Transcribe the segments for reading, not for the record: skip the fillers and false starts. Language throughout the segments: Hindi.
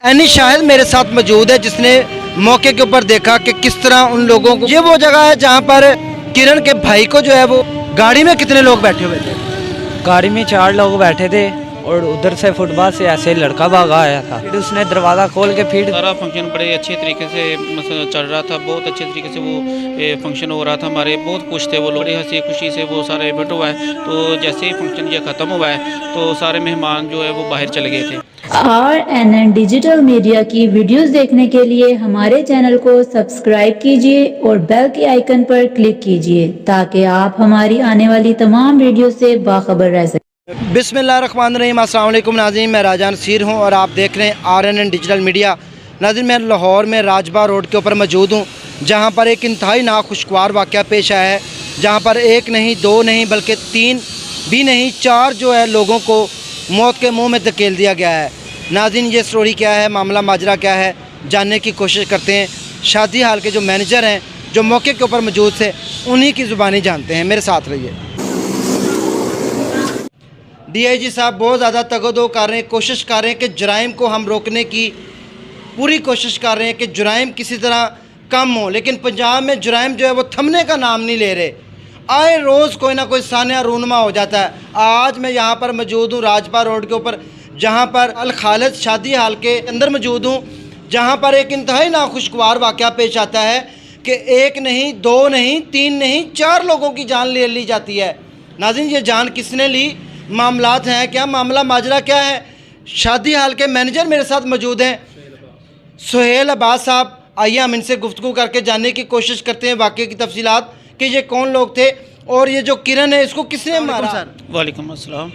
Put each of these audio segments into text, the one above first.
एनी शाहिद मेरे साथ मौजूद है जिसने मौके के ऊपर देखा कि किस तरह उन लोगों को, ये वो जगह है जहाँ पर किरण के भाई को जो है वो गाड़ी में कितने लोग बैठे हुए थे? गाड़ी में 4 लोग बैठे थे और उधर से फुटपाथ से ऐसे लड़का भागा आया था। फिर उसने दरवाज़ा खोल के फिर सारा फंक्शन बड़े अच्छे तरीके से चल रहा था, बहुत अच्छे तरीके से वो फंक्शन हो रहा था। हमारे बहुत खुश थे वो लोग, बड़ी हंसी खुशी से वो सारा इवेंट हुआ है। तो जैसे ही फंक्शन ये ख़त्म हुआ है तो सारे मेहमान जो है वो बाहर चले गए थे। RNN डिजिटल मीडिया की वीडियोस देखने के लिए हमारे चैनल को सब्सक्राइब कीजिए और बेल के आइकन पर क्लिक कीजिए ताकि आप हमारी आने वाली तमाम वीडियो से बाखबर रह सकें। बिस्मिल्लाहिर्रहमानिर्रहीम, अस्सलाम वालेकुम नाज़रीन, मैं राजा नसीर हूँ और आप देख रहे हैं RNN डिजिटल मीडिया। नाज़रीन, मैं लाहौर में राजबाग रोड के ऊपर मौजूद हूँ जहाँ पर एक इंतहाई नाखुशगवार वाक़या पेश आया है, जहाँ पर एक नहीं, दो नहीं, बल्कि 3 भी नहीं 4 जो है लोगों को मौत के मुंह में धकेल दिया गया है। नाज़रीन, ये स्टोरी क्या है, मामला माजरा क्या है, जानने की कोशिश करते हैं। शादी हाल के जो मैनेजर हैं, जो मौके के ऊपर मौजूद थे, उन्हीं की ज़ुबानी जानते हैं। मेरे साथ रहिए। DIG साहब बहुत ज़्यादा तगदो कर रहे हैं, कोशिश कर रहे हैं कि जुराइम को हम रोकने की पूरी कोशिश कर रहे हैं कि जुराइम किसी तरह कम हो, लेकिन पंजाब में जुराइम जो है वो थमने का नाम नहीं ले रहे। आए रोज़ कोई ना कोई सानिया रूनमा हो जाता है। आज मैं यहाँ पर मौजूद हूँ राजबाग रोड के ऊपर, जहाँ पर अल खालिद शादी हाल के अंदर मौजूद हूँ, जहाँ पर एक इंतहाई नाखुशगवार वाक़या पेश आता है कि एक नहीं, दो नहीं, 3 नहीं, 4 लोगों की जान ले ली जाती है। नाज़रीन, ये जान किसने ली, मामलात हैं क्या, मामला माजरा क्या है? शादी हाल के मैनेजर मेरे साथ मौजूद हैं, सुहेल अब्बास साहब। आइए हम इनसे गुफ्तगू करके जानने की कोशिश करते हैं वाक़े की तफसीलात कि ये कौन लोग थे और ये जो किरण है इसको किसने मारा। सर वालेकुम अस्सलाम।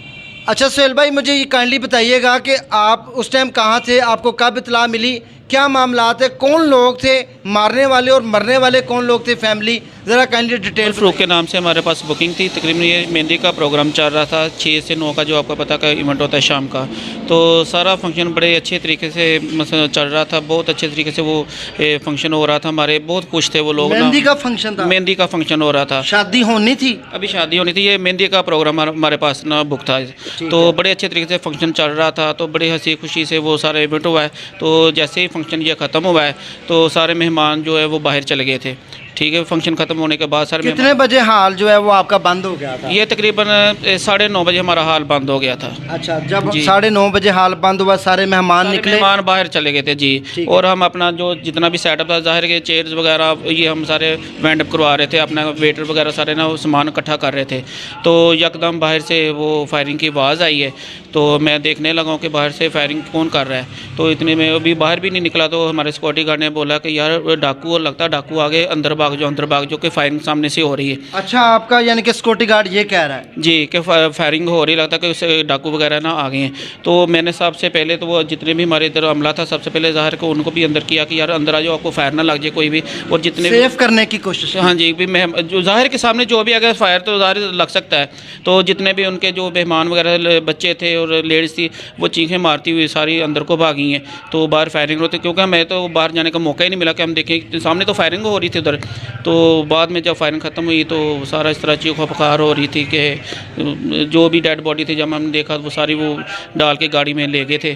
अच्छा सुहेल भाई, मुझे ये काइंडली बताइएगा कि आप उस टाइम कहाँ थे, आपको कब इतला मिली, क्या मामलात है, कौन लोग थे मारने वाले और मरने वाले कौन लोग थे, फैमिली ज़रा काइंडली डिटेल। फ्रूक के नाम से हमारे पास बुकिंग थी। तकरीबन ये मेहंदी का प्रोग्राम चल रहा था 6 से 9 का, जो आपको पता का इवेंट होता है शाम का। तो सारा फंक्शन बड़े अच्छे तरीके से चल रहा था, बहुत अच्छे तरीके से वो फंक्शन हो रहा था। हमारे बहुत खुश थे वो लोग। मेहंदी का फंक्शन था? मेहंदी का फंक्शन हो रहा था। शादी होनी थी? अभी शादी होनी थी। ये मेहंदी का प्रोग्राम हमारे पास ना बुक था। तो बड़े अच्छे तरीके से फंक्शन चल रहा था, तो बड़ी हंसी खुशी से वो सारा इवेंट हुआ है। तो जैसे ही फंक्शन ये ख़त्म हुआ है तो सारे मेहमान जो है वो बाहर चले गए थे। ठीक है, फंक्शन ख़त्म होने के बाद सारे कितने बजे हाल जो है वो आपका बंद हो गया था? ये तकरीबन 9:30 बजे हमारा हाल बंद हो गया था। अच्छा, जब 9:30 बजे हाल बंद हुआ सारे मेहमान निकले? मेहमान बाहर चले गए थे जी। और हम अपना जो जितना भी सेटअप था, ज़ाहिर के चेयर्स वगैरह ये हम सारे वेंड अप करवा रहे थे, अपना वेटर वगैरह सारे ना वो सामान इकट्ठा कर रहे थे। तो यकदम बाहर से वो फायरिंग की आवाज़ आई है। तो मैं देखने लगा कि बाहर से फायरिंग कौन कर रहा है। तो इतने में अभी बाहर भी नहीं निकला तो हमारे सिक्योरिटी गार्ड ने बोला कि यार डाकू, और लगता है डाकू आगे, अंदर भाग जाओ, अंदर भाग जाओ, कि फायरिंग सामने से हो रही है। अच्छा, आपका यानी कि सिक्योरिटी गार्ड ये कह रहा है? जी, कि फायरिंग हो रही, लगता है कि उसे डाकू वगैरह ना आ गए हैं। तो मैंने सबसे पहले तो वो जितने भी हमारे इधर हमला था, सबसे पहले ज़ाहिर को उनको भी अंदर किया कि यार अंदर आ जाओ, आपको फायर ना लग जाए कोई भी। और जितने सेफ करने की कोशिश। हाँ जी, भी जो ज़ाहिर के सामने जो भी अगर फायर तो ज़ाहिर लग सकता है। तो जितने भी उनके जो मेहमान वगैरह बच्चे थे और लेडीज़ थी, वो चीखें मारती हुई सारी अंदर को भागी हैं। तो बाहर फायरिंग होती, क्योंकि हमें तो बाहर जाने का मौका ही नहीं मिला कि हम देखें, सामने तो फायरिंग हो रही थी उधर। तो बाद में जब फायरिंग ख़त्म हुई तो सारा इस तरह चीखो पुकार हो रही थी कि जो भी डेड बॉडी थी, जब हमने देखा वो सारी वो डाल के गाड़ी में ले गए थे।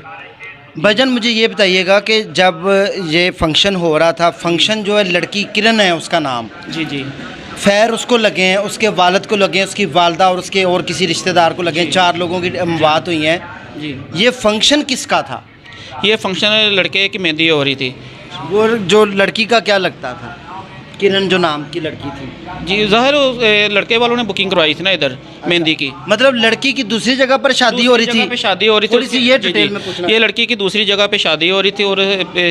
भाईजान, मुझे ये बताइएगा कि जब ये फंक्शन हो रहा था, फंक्शन जो है लड़की किरण है उसका नाम, जी जी, फैर उसको लगे हैं, उसके वालिद को लगे हैं, उसकी वालदा और उसके और किसी रिश्तेदार को लगे हैं, 4 लोगों की बात हुई है जी। ये फंक्शन किसका था? ये फंक्शन लड़के की मेहंदी हो रही थी। वो जो लड़की का क्या लगता था? किरण जो नाम की लड़की थी? जी, ज़ाहिर लड़के वालों ने बुकिंग करवाई थी ना इधर मेहंदी की। मतलब लड़की की दूसरी जगह पर शादी हो रही थी? शादी हो रही थी। थोड़ी सी ये डिटेल में पूछना। ये लड़की की दूसरी जगह पे शादी हो रही थी और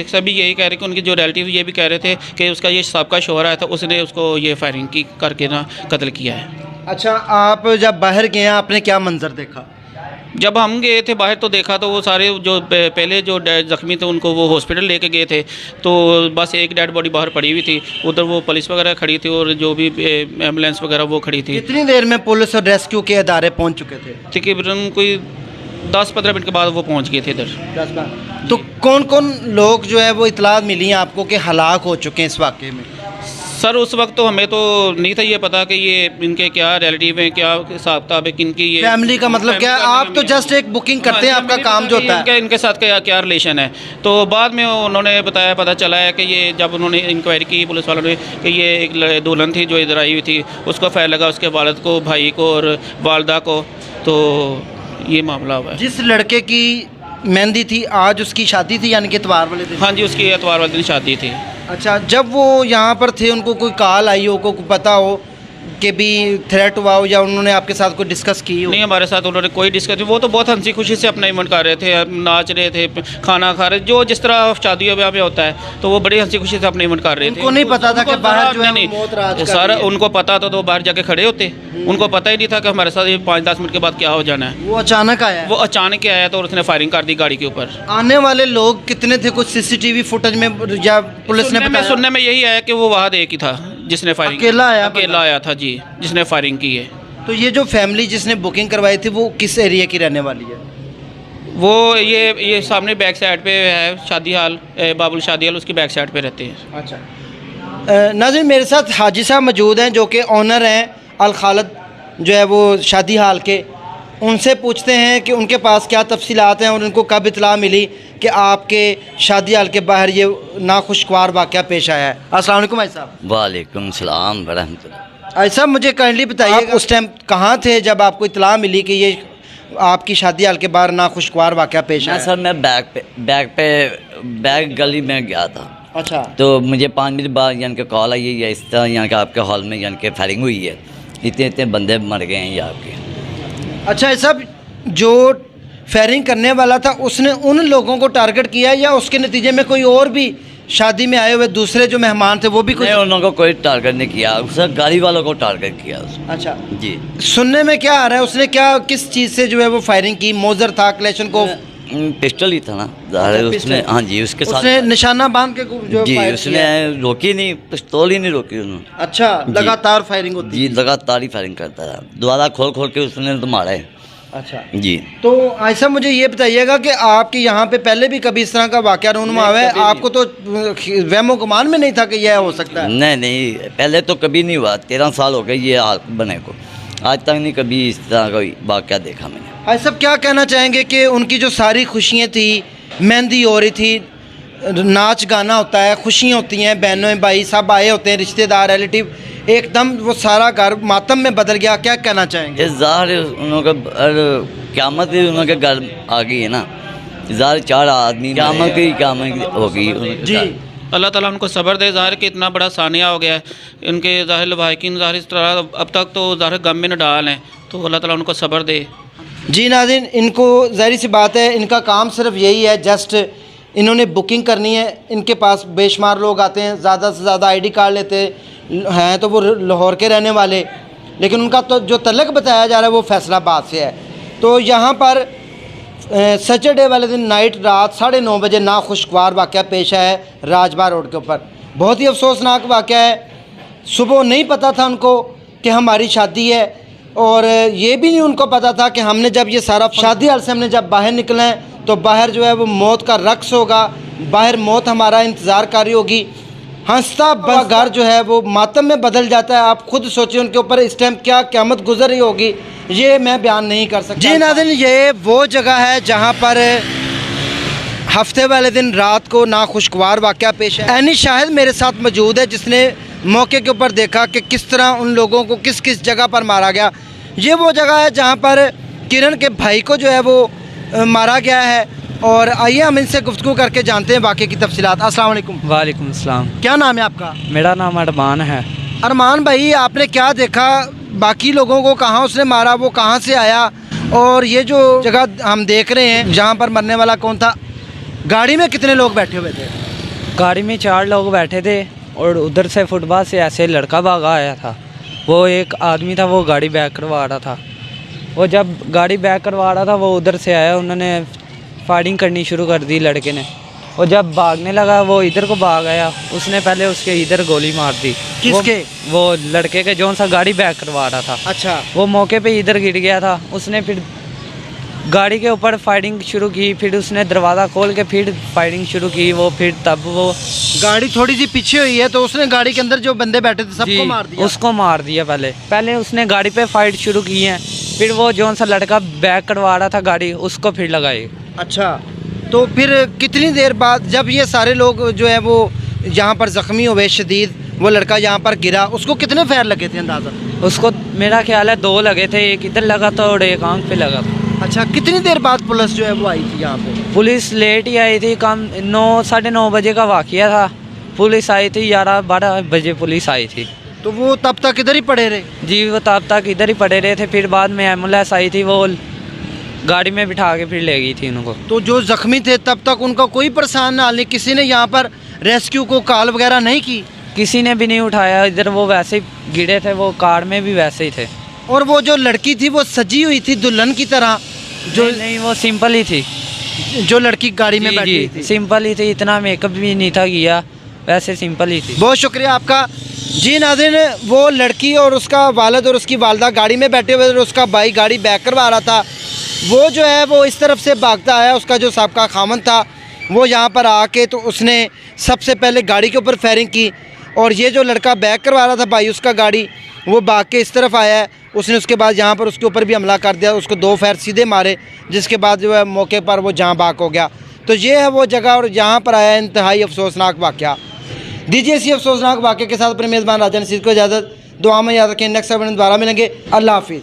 सभी यही कह रहे कि उनके जो रिलेटिव ये भी कह रहे थे कि उसका ये सबका शोहर आया था, उसने उसको ये फायरिंग की करके ना कत्ल किया है। अच्छा, आप जब बाहर गए आपने क्या मंजर देखा? जब हम गए थे बाहर तो देखा तो वो सारे जो पहले जो ज़ख्मी थे उनको वो हॉस्पिटल लेके गए थे। तो बस एक डेड बॉडी बाहर पड़ी हुई थी, उधर वो पुलिस वगैरह खड़ी थी और जो भी एम्बुलेंस वगैरह वो खड़ी थी। कितनी देर में पुलिस और रेस्क्यू के अदारे पहुंच चुके थे? तकरीबन कोई 10-15 मिनट के बाद वो पहुंच गए थे इधर। तो कौन कौन लोग जो है वो इतला मिली हैं आपको कि हलाक हो चुके हैं इस वाक़े में? सर उस वक्त तो हमें तो नहीं था ये पता कि ये इनके क्या रिलेटिव हैं, क्या हिसाब किताब है, किनकी ये फैमिली का मतलब क्या है? आप तो जस्ट एक बुकिंग करते हैं, आपका काम जो होता है। इनके साथ क्या क्या रिलेशन है। तो बाद में उन्होंने बताया, पता चला है कि ये जब उन्होंने इंक्वायरी की पुलिस वालों ने कि ये एक दुल्हन थी जो इधर आई हुई थी, उसको फायर लगा उसके वालिद को, भाई को और वालदा को, तो ये मामला हुआ है। जिस लड़के की मेहंदी थी आज उसकी शादी थी, यानी कि इतवार वाले दिन? हाँ जी, उसकी एतवार वाले दिन शादी थी। अच्छा, जब वो यहाँ पर थे उनको कोई कॉल आई हो, को पता हो कि भी थ्रेट हुआ हो, या उन्होंने आपके साथ कोई डिस्कस की हो? नहीं, हमारे साथ उन्होंने कोई डिस्कस, वो तो बहुत हंसी खुशी से अपना इवेंट कर रहे थे, नाच रहे थे, खाना खा रहे, जो जिस तरह शादी ब्याह में होता है, तो वो बड़ी हंसी खुशी से अपना इवेंट कर रहे थे। उनको नहीं पता था कि बाहर जो है मौत राज कर सर रही है? उनको पता था तो बाहर जाके खड़े होते, उनको पता ही नहीं था कि हमारे साथ ये 5-10 मिनट के बाद क्या हो जाना है। वो अचानक आया है? वो अचानक ही आया तो उसने फायरिंग कर दी गाड़ी के ऊपर। आने वाले लोग कितने थे? कुछ सीसीटीवी फुटेज में या पुलिस ने बताया? सुनने में यही आया कि वो वहाँ एक ही था जिसने फायरिंग, अकेला आया था जी, जिसने फायरिंग की है। तो ये जो फैमिली जिसने बुकिंग करवाई थी वो किस एरिया की रहने वाली है? वो ये सामने बैक साइड पे है शादी हाल, बाबुल शादी हाल, उसकी बैक साइड पे रहते हैं। अच्छा, नाज़रीन मेरे साथ हाजी साहब मौजूद हैं जो कि ऑनर हैं अल खालिद जो है वो शादी हाल के। उनसे पूछते हैं कि उनके पास क्या तफसीलात हैं और उनको कब इतला मिली कि आपके शादी हाल के बाहर ये नाखुशगवार वाक़या पेश आया है। अस्सलाम वालेकुम भाई साहब। वालेकुम सलाम वरहमतुल्लाह। ऐसा मुझे काइंडली बताइए उस टाइम कहाँ थे जब आपको इतला मिली कि ये आपकी शादी हाल के बाहर नाखुशगवार वाक़या पेश आया? सर मैं बैग गली में गया था। अच्छा, तो मुझे 5 मिनट बाद यानी कि कॉल आई है, इस तरह यानी कि आपके हॉल में यानी कि फायरिंग हुई है, इतने इतने बंदे मर गए हैं ये आपके। अच्छा, ये सब जो फायरिंग करने वाला था उसने उन लोगों को टारगेट किया या उसके नतीजे में कोई और भी शादी में आए हुए दूसरे जो मेहमान थे वो भी कुछ? नहीं, उन लोगों को कोई टारगेट नहीं किया, उसने गाड़ी वालों को टारगेट किया उसने। अच्छा जी, सुनने में क्या आ रहा है, उसने क्या किस चीज़ से जो है वो फायरिंग की? मोजर था, क्लेशन को? पिस्टल ही था ना ज़ाहिर है उसने। हाँ जी, उसके साथ उसने निशाना बांध के जो जी, फायर उसने किया? रोकी नहीं, पिस्तौल ही नहीं रोकी उन्होंने। अच्छा, लगातार फायरिंग होती जी, लगातार ही फायरिंग करता रहा, दोबारा खोल खोल के उसने तो मारा है। अच्छा जी, तो ऐसा मुझे ये बताइएगा कि आपके यहाँ पे पहले भी कभी इस तरह का वाक़या रूनुमा हुआ है? आपको तो वहमो गुमान में नहीं था कि यह हो सकता है? नहीं, पहले तो कभी नहीं हुआ। 13 साल हो गए ये हाल बने को, आज तक नहीं कभी इस तरह का वाक़या देखा मैंने। भाई साहब क्या कहना चाहेंगे कि उनकी जो सारी खुशियाँ थी, मेहंदी हो रही थी, नाच गाना होता है, खुशियाँ होती हैं, बहनों भाई सब आए होते हैं, रिश्तेदार रिलेटिव, एकदम वो सारा घर मातम में बदल गया, क्या कहना चाहेंगे? ये ज़ाहिर उनका क़यामत ही उनके घर आ गई है ना, ज़ाहिर 4 आदमी क़यामत हो गई जी। अल्लाह ताला उनको सब्र दे। ज़ाहिर कि इतना बड़ा सानिया हो गया है इनके, ज़ाहिर लवाहिकीन ज़ाहिर इस तरह अब तक तो ज़ाहिर गम में न डाल हैं, तो अल्लाह ताला उनको सब्र दे। जी नाज़रीन, इनको ज़ाहिर सी बात है, इनका काम सिर्फ यही है, जस्ट इन्होंने बुकिंग करनी है। इनके पास बेशुमार लोग आते हैं, ज़्यादा से ज़्यादा आईडी कार्ड लेते हैं, तो वो लाहौर के रहने वाले, लेकिन उनका तो जो तलक बताया जा रहा है वो फैसलाबाद से है। तो यहाँ पर सैटरडे वाले दिन नाइट रात 9:30 बजे नाखुशगवार वाक़या पेश आया है राजबाग रोड के ऊपर। बहुत ही अफसोसनाक वाक़या है। सुबह नहीं पता था उनको कि हमारी शादी है, और ये भी नहीं उनको पता था कि हमने जब ये सारा शादी हाल से हमने जब बाहर निकले हैं तो बाहर जो है वो मौत का रक्स होगा, बाहर मौत हमारा इंतज़ार कर रही होगी। हंसता घर जो है वो मातम में बदल जाता है। आप खुद सोचिए उनके ऊपर इस टाइम क्या क़यामत गुजर रही होगी, ये मैं बयान नहीं कर सकता। जी नाज़रीन, ये वो जगह है जहाँ पर हफ्ते वाले दिन रात को नाखुशगवार वाक़या पेश है। ऐनी शाहिद मेरे साथ मौजूद है जिसने मौके के ऊपर देखा कि किस तरह उन लोगों को किस किस जगह पर मारा गया। ये वो जगह है जहाँ पर किरण के भाई को जो है वो मारा गया है, और आइए हम इनसे गुफ्तगू करके जानते हैं वाक़े की तफसीलात। अस्सलाम वालेकुम। वालेकुम अस्सलाम। क्या नाम है आपका? मेरा नाम अरमान है। अरमान भाई, आपने क्या देखा? बाकी लोगों को कहाँ उसने मारा, वो कहाँ से आया, और ये जो जगह हम देख रहे हैं जहाँ पर मरने वाला कौन था, गाड़ी में कितने लोग बैठे हुए थे? गाड़ी में 4 लोग बैठे थे, और उधर से फुटपाथ से ऐसे लड़का भागा आया था। वो एक आदमी था, वो गाड़ी बैक करवा रहा था। वो जब गाड़ी बैक करवा रहा था वो उधर से आया, उन्होंने फायरिंग करनी शुरू कर दी लड़के ने। और जब भागने लगा वो इधर को भाग आया, उसने पहले उसके इधर गोली मार दी। किसके? वो लड़के के, जो सा गाड़ी बैक करवा रहा था। अच्छा, वो मौके पे इधर गिर गया था। उसने फिर गाड़ी के ऊपर फायरिंग शुरू की, फिर उसने दरवाज़ा खोल के फिर फायरिंग शुरू की। वो फिर तब वो गाड़ी थोड़ी सी पीछे हुई है तो उसने गाड़ी के अंदर जो बंदे बैठे थे सबको जी, मार दिया। उसको मार दिया। पहले उसने गाड़ी पे फाइट शुरू की है, फिर वो जौन सा लड़का बैक करवा रहा था गाड़ी उसको फिर लगाई। अच्छा, तो फिर कितनी देर बाद जब ये सारे लोग जो है वो यहाँ पर ज़ख्मी हुए शदीद, वो लड़का यहाँ पर गिरा, उसको कितने फायर लगे थे अंदाज़ा? उसको मेरा ख्याल है 2 लगे थे, एक इधर लगा था और एक आंख पे लगा था। अच्छा, कितनी देर बाद पुलिस जो है वो आई थी यहाँ पे? पुलिस लेट ही आई थी, कम 9 साढ़े 9 बजे का वाक़या था। पुलिस आई थी 11-12 बजे पुलिस आई थी। तो वो तब तक इधर ही पड़े रहे? जी, वो तब तक इधर ही पड़े रहे थे। फिर बाद में एम्बुलेंस आई थी, वो गाड़ी में बिठा के फिर ले गई थी उनको। तो जो ज़ख्मी थे तब तक उनका कोई परेशान हाल नहीं, किसी ने यहाँ पर रेस्क्यू को कॉल वगैरह नहीं की? किसी ने भी नहीं उठाया। इधर वो वैसे ही गिरे थे, वो कार में भी वैसे ही थे। और वो जो लड़की थी वो सजी हुई थी दुल्हन की तरह, जो नहीं, वो सिंपल ही थी। जो लड़की गाड़ी में जी, बैठी जी, थी सिंपल ही थी, इतना मेकअप भी नहीं था किया, वैसे सिंपल ही थी। बहुत शुक्रिया आपका। जी नाज़रीन, वो लड़की और उसका वालिद और उसकी वालदा गाड़ी में बैठे हुए और उसका भाई गाड़ी बैक करवा रहा था। वो जो है वो इस तरफ से भागता आया, उसका जो साबका खामन था वो यहाँ पर आके तो उसने सबसे पहले गाड़ी के ऊपर फायरिंग की, और ये जो लड़का बैक करवा रहा था भाई उसका गाड़ी, वो भाग के इस तरफ आया है। उसने उसके बाद यहाँ पर उसके ऊपर भी हमला कर दिया, उसको 2 फायर सीधे मारे, जिसके बाद जो है मौके पर वो जहाँ बाक हो गया। तो ये है वो जगह और यहाँ पर आया इंतहाई अफसोसनाक वाक़या। दीजिए इसी अफसोसनाक वाक़े के साथ अपने मेज़बान राजा नसीर को इजाज़त। दुआ में याद रखें, नेक्स्ट वीडियो में दोबारा मिलेंगे। अल्लाह हाफिज़।